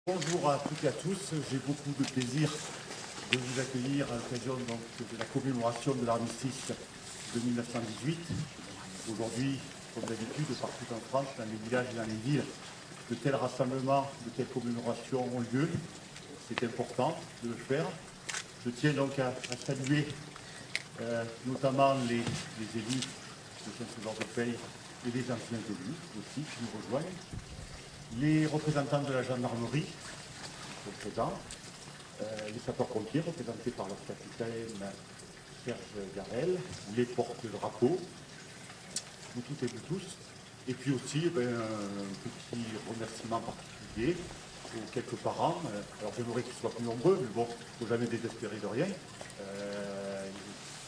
Bonjour à toutes et à tous, j'ai beaucoup de plaisir de vous accueillir à l'occasion de la commémoration de l'armistice de 1918. Aujourd'hui, comme d'habitude, partout en France, dans les villages et dans les villes, de tels rassemblements, de telles commémorations ont lieu. C'est important de le faire. Je tiens donc à saluer notamment les élus de Saint-Sauveur-de-Peille et les anciens élus aussi qui nous rejoignent. Les représentants de la gendarmerie sont présents, les sapeurs-pompiers représentés par leur capitaine Serge Garel, les porte-drapeaux, vous toutes et vous tous, et puis aussi un petit remerciement particulier aux quelques parents. Alors j'aimerais qu'ils soient plus nombreux, mais bon, il ne faut jamais désespérer de rien,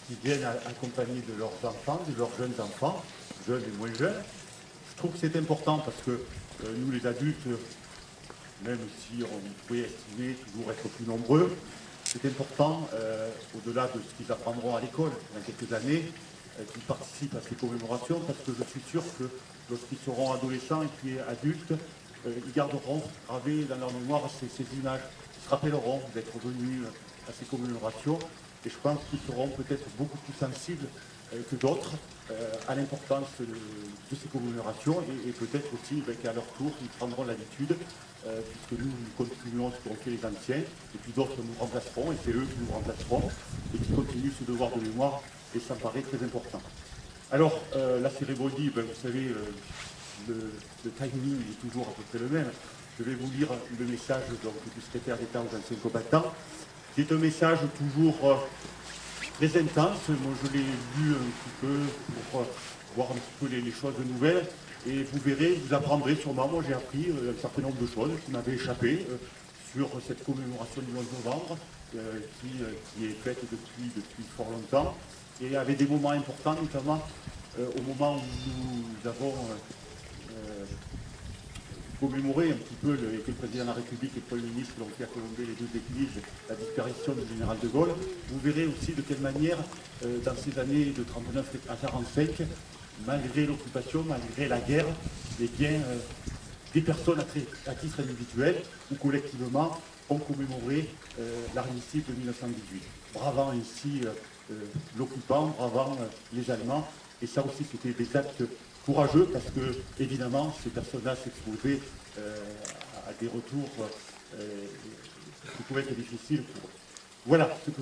qui viennent accompagner de leurs enfants, de leurs jeunes enfants, jeunes et moins jeunes. Je trouve que c'est important parce que nous les adultes, même si on pouvait estimer toujours être plus nombreux, c'est important, au-delà de ce qu'ils apprendront à l'école dans quelques années, qu'ils participent à ces commémorations, parce que je suis sûr que lorsqu'ils seront adolescents et puis adultes, ils garderont gravées dans leur mémoire ces images, ils se rappelleront d'être venus à ces commémorations, et je pense qu'ils seront peut-être beaucoup plus sensibles que d'autres à l'importance de ces commémorations et peut-être aussi qu'à leur tour ils prendront l'habitude puisque nous continuons ce qu'ont fait les anciens et puis d'autres nous remplaceront et c'est eux qui nous remplaceront et qui continuent ce devoir de mémoire et ça me paraît très important. Alors la cérémonie, vous savez, le timing est toujours à peu près le même. Je vais vous lire le message donc, du secrétaire d'État aux anciens combattants qui est un message toujours très intense. Moi, je l'ai lu un petit peu pour voir un petit peu les choses nouvelles. Et vous verrez, vous apprendrez sûrement. Moi, j'ai appris un certain nombre de choses qui m'avaient échappé sur cette commémoration du 11 novembre qui est faite depuis fort longtemps. Et il y avait des moments importants, notamment au moment où nous avons commémorer un petit peu, le président de la République et le Premier ministre l'ont fait à Colombey, les deux églises, la disparition du général de Gaulle. Vous verrez aussi de quelle manière, dans ces années de 39 à 45, malgré l'occupation, malgré la guerre, eh bien, des personnes à titre individuel ou collectivement ont commémoré l'armistice de 1918, bravant ainsi l'occupant, bravant les Allemands. Et ça aussi, c'était des actes courageux parce que, évidemment, ces personnes-là s'exposaient à des retours qui pouvaient être difficiles pour eux. Voilà ce que